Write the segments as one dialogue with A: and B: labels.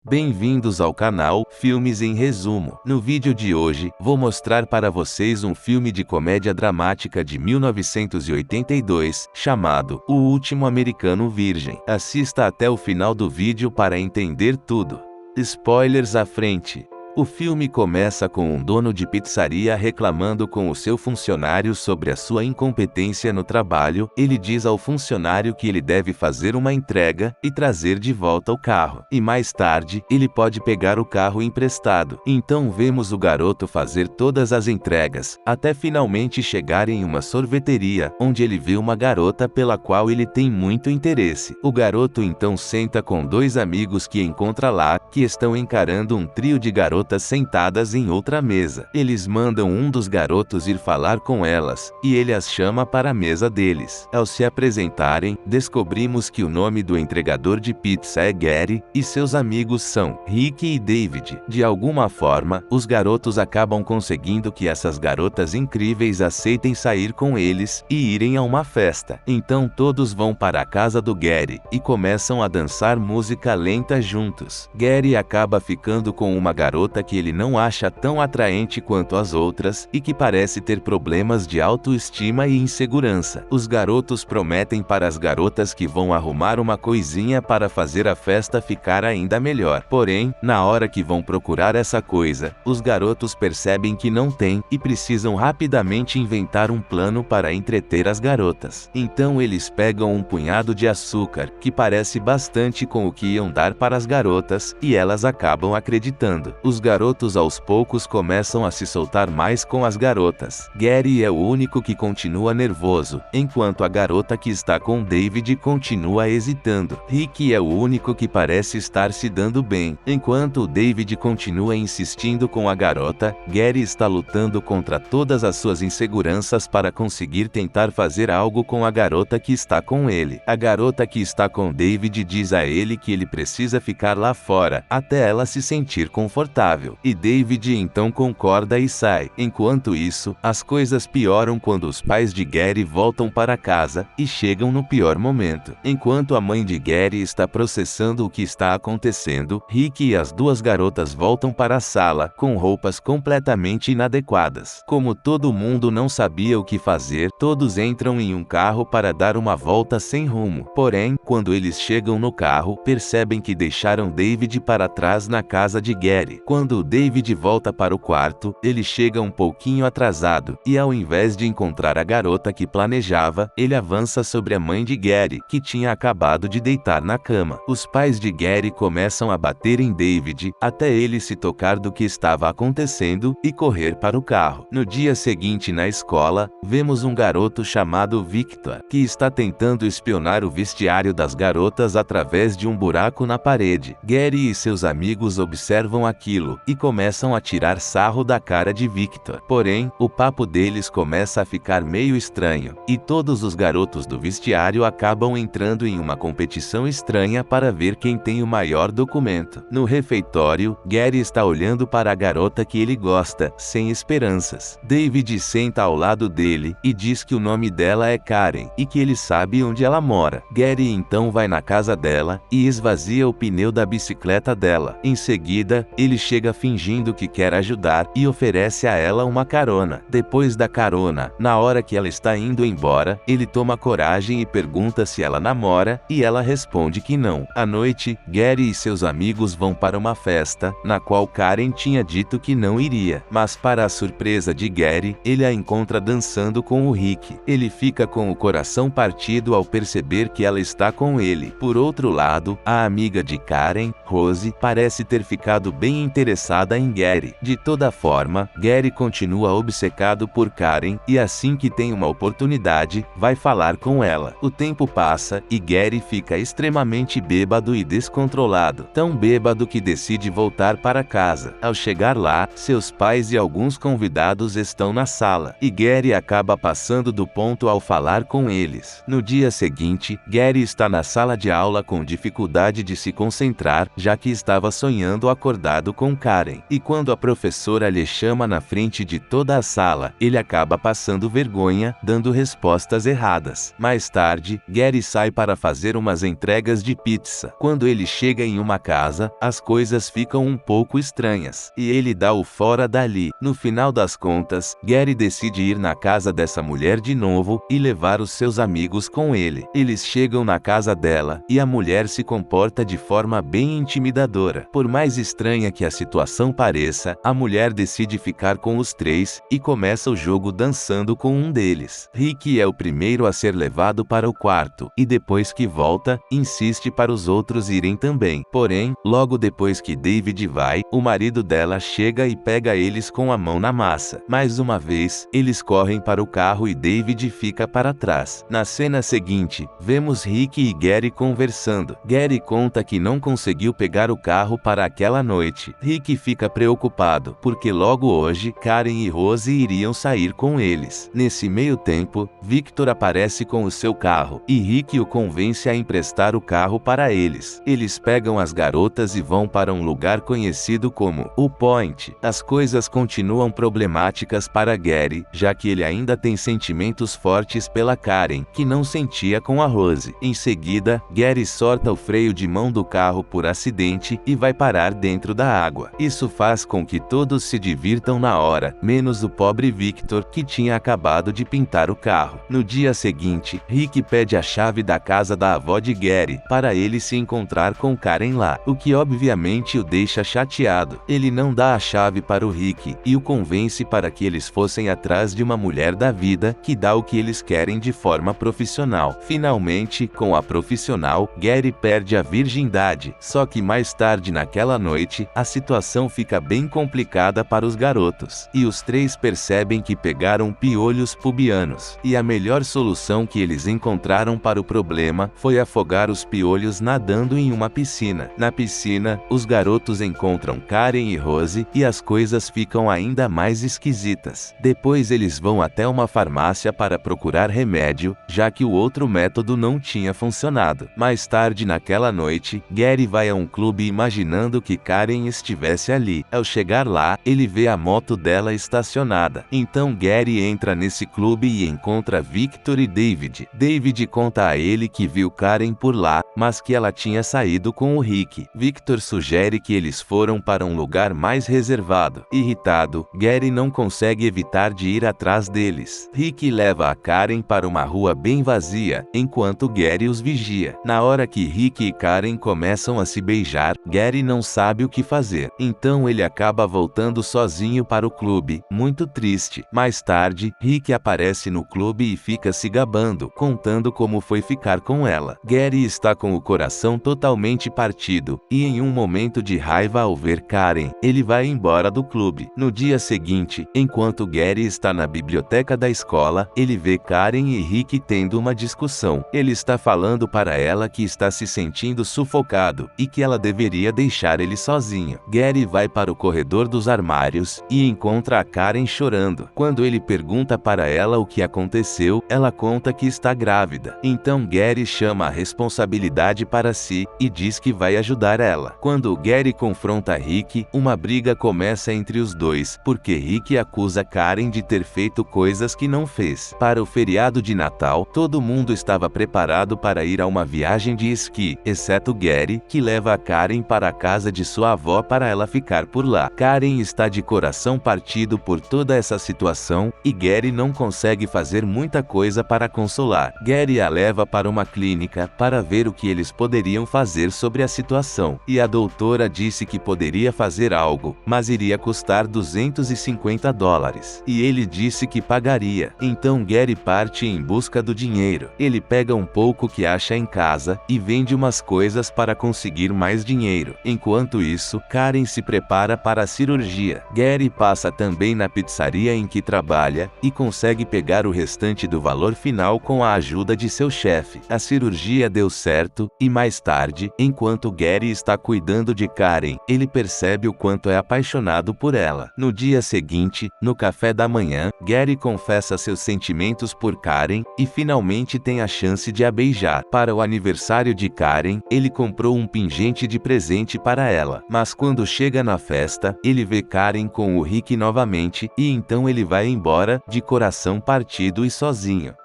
A: Bem-vindos ao canal Filmes em Resumo. No vídeo de hoje, vou mostrar para vocês um filme de comédia dramática de 1982, chamado O Último Americano Virgem. Assista até o final do vídeo para entender tudo. Spoilers à frente. O filme começa com um dono de pizzaria reclamando com o seu funcionário sobre a sua incompetência no trabalho. Ele diz ao funcionário que ele deve fazer uma entrega e trazer de volta o carro. E mais tarde, ele pode pegar o carro emprestado. Então vemos o garoto fazer todas as entregas, até finalmente chegar em uma sorveteria, onde ele vê uma garota pela qual ele tem muito interesse. O garoto então senta com dois amigos que encontra lá, que estão encarando um trio de garotas sentadas em outra mesa. Eles mandam um dos garotos ir falar com elas, e ele as chama para a mesa deles. Ao se apresentarem, descobrimos que o nome do entregador de pizza é Gary, e seus amigos são Rick e David. De alguma forma, os garotos acabam conseguindo que essas garotas incríveis aceitem sair com eles e irem a uma festa. Então todos vão para a casa do Gary, e começam a dançar música lenta juntos. Gary acaba ficando com uma garota que ele não acha tão atraente quanto as outras, e que parece ter problemas de autoestima e insegurança. Os garotos prometem para as garotas que vão arrumar uma coisinha para fazer a festa ficar ainda melhor. Porém, na hora que vão procurar essa coisa, os garotos percebem que não tem, e precisam rapidamente inventar um plano para entreter as garotas. Então eles pegam um punhado de açúcar, que parece bastante com o que iam dar para as garotas, e elas acabam acreditando. Os garotos aos poucos começam a se soltar mais com as garotas. Gary é o único que continua nervoso, enquanto a garota que está com David continua hesitando. Rick é o único que parece estar se dando bem, enquanto o David continua insistindo com a garota. Gary está lutando contra todas as suas inseguranças para conseguir tentar fazer algo com a garota que está com ele. A garota que está com David diz a ele que ele precisa ficar lá fora, até ela se sentir confortável. E David então concorda e sai. Enquanto isso, as coisas pioram quando os pais de Gary voltam para casa, e chegam no pior momento. Enquanto a mãe de Gary está processando o que está acontecendo, Rick e as duas garotas voltam para a sala, com roupas completamente inadequadas. Como todo mundo não sabia o que fazer, todos entram em um carro para dar uma volta sem rumo. Porém, quando eles chegam no carro, percebem que deixaram David para trás na casa de Gary. Quando David volta para o quarto, ele chega um pouquinho atrasado, e ao invés de encontrar a garota que planejava, ele avança sobre a mãe de Gary, que tinha acabado de deitar na cama. Os pais de Gary começam a bater em David, até ele se tocar do que estava acontecendo, e correr para o carro. No dia seguinte na escola, vemos um garoto chamado Victor, que está tentando espionar o vestiário das garotas através de um buraco na parede. Gary e seus amigos observam aquilo, e começam a tirar sarro da cara de Victor. Porém, o papo deles começa a ficar meio estranho, e todos os garotos do vestiário acabam entrando em uma competição estranha para ver quem tem o maior documento. No refeitório, Gary está olhando para a garota que ele gosta, sem esperanças. David senta ao lado dele, e diz que o nome dela é Karen, e que ele sabe onde ela mora. Gary então vai na casa dela, e esvazia o pneu da bicicleta dela. Em seguida, ele chega fingindo que quer ajudar, e oferece a ela uma carona. Depois da carona, na hora que ela está indo embora, ele toma coragem e pergunta se ela namora, e ela responde que não. À noite, Gary e seus amigos vão para uma festa, na qual Karen tinha dito que não iria. Mas para a surpresa de Gary, ele a encontra dançando com o Rick. Ele fica com o coração partido ao perceber que ela está com ele. Por outro lado, a amiga de Karen, Rose, parece ter ficado bem interessada em Gary. De toda forma, Gary continua obcecado por Karen, e assim que tem uma oportunidade, vai falar com ela. O tempo passa, e Gary fica extremamente bêbado e descontrolado. Tão bêbado que decide voltar para casa. Ao chegar lá, seus pais e alguns convidados estão na sala, e Gary acaba passando do ponto ao falar com eles. No dia seguinte, Gary está na sala de aula com dificuldade de se concentrar, já que estava sonhando acordado com Karen. E quando a professora lhe chama na frente de toda a sala, ele acaba passando vergonha, dando respostas erradas. Mais tarde, Gary sai para fazer umas entregas de pizza. Quando ele chega em uma casa, as coisas ficam um pouco estranhas, e ele dá o fora dali. No final das contas, Gary decide ir na casa dessa mulher de novo, e levar os seus amigos com ele. Eles chegam na casa dela, e a mulher se comporta de forma bem intimidadora. Por mais estranha que a situação pareça, a mulher decide ficar com os três, e começa o jogo dançando com um deles. Rick é o primeiro a ser levado para o quarto, e depois que volta, insiste para os outros irem também. Porém, logo depois que David vai, o marido dela chega e pega eles com a mão na massa. Mais uma vez, eles correm para o carro e David fica para trás. Na cena seguinte, vemos Rick e Gary conversando. Gary conta que não conseguiu pegar o carro para aquela noite. Rick fica preocupado, porque logo hoje, Karen e Rose iriam sair com eles. Nesse meio tempo, Victor aparece com o seu carro, e Rick o convence a emprestar o carro para eles. Eles pegam as garotas e vão para um lugar conhecido como o Point. As coisas continuam problemáticas para Gary, já que ele ainda tem sentimentos fortes pela Karen, que não sentia com a Rose. Em seguida, Gary solta o freio de mão do carro por acidente e vai parar dentro da água. Isso faz com que todos se divirtam na hora, menos o pobre Victor, que tinha acabado de pintar o carro. No dia seguinte, Rick pede a chave da casa da avó de Gary, para ele se encontrar com Karen lá, o que obviamente o deixa chateado. Ele não dá a chave para o Rick, e o convence para que eles fossem atrás de uma mulher da vida, que dá o que eles querem de forma profissional. Finalmente, com a profissional, Gary perde a virgindade, só que mais tarde naquela noite, a situação fica bem complicada para os garotos, e os três percebem que pegaram piolhos pubianos, e a melhor solução que eles encontraram para o problema foi afogar os piolhos nadando em uma piscina. Na piscina, os garotos encontram Karen e Rose, e as coisas ficam ainda mais esquisitas. Depois eles vão até uma farmácia para procurar remédio, já que o outro método não tinha funcionado. Mais tarde naquela noite, Gary vai a um clube imaginando que Karen estivesse ali. Ao chegar lá, ele vê a moto dela estacionada. Então Gary entra nesse clube e encontra Victor e David. David conta a ele que viu Karen por lá, mas que ela tinha saído com o Rick. Victor sugere que eles foram para um lugar mais reservado. Irritado, Gary não consegue evitar de ir atrás deles. Rick leva a Karen para uma rua bem vazia, enquanto Gary os vigia. Na hora que Rick e Karen começam a se beijar, Gary não sabe o que fazer. Então ele acaba voltando sozinho para o clube, muito triste. Mais tarde, Rick aparece no clube e fica se gabando, contando como foi ficar com ela. Gary está com o coração totalmente partido, e em um momento de raiva ao ver Karen, ele vai embora do clube. No dia seguinte, enquanto Gary está na biblioteca da escola, ele vê Karen e Rick tendo uma discussão. Ele está falando para ela que está se sentindo sufocado, e que ela deveria deixar ele sozinho. Gary vai para o corredor dos armários, e encontra a Karen chorando. Quando ele pergunta para ela o que aconteceu, ela conta que está grávida. Então Gary chama a responsabilidade para si, e diz que vai ajudar ela. Quando Gary confronta Rick, uma briga começa entre os dois, porque Rick acusa Karen de ter feito coisas que não fez. Para o feriado de Natal, todo mundo estava preparado para ir a uma viagem de esqui, exceto Gary, que leva a Karen para a casa de sua avó para ela ficar por lá. Karen está de coração partido por toda essa situação, e Gary não consegue fazer muita coisa para consolar. Gary a leva para uma clínica, para ver o que eles poderiam fazer sobre a situação, e a doutora disse que poderia fazer algo, mas iria custar $250, e ele disse que pagaria. Então Gary parte em busca do dinheiro. Ele pega um pouco que acha em casa, e vende umas coisas para conseguir mais dinheiro. Enquanto isso, Karen se prepara para a cirurgia. Gary passa também na pizzaria em que trabalha, e consegue pegar o restante do valor final com a ajuda de seu chefe. A cirurgia deu certo, e mais tarde, enquanto Gary está cuidando de Karen, ele percebe o quanto é apaixonado por ela. No dia seguinte, no café da manhã, Gary confessa seus sentimentos por Karen, e finalmente tem a chance de a beijar. Para o aniversário de Karen, ele comprou um pingente de presente para ela. Mas quando Quando chega na festa, ele vê Karen com o Rick novamente, e então ele vai embora, de coração partido e sozinho.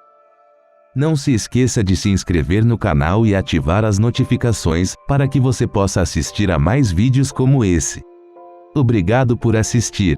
A: Não se esqueça de se inscrever no canal e ativar as notificações, para que você possa assistir a mais vídeos como esse. Obrigado por assistir.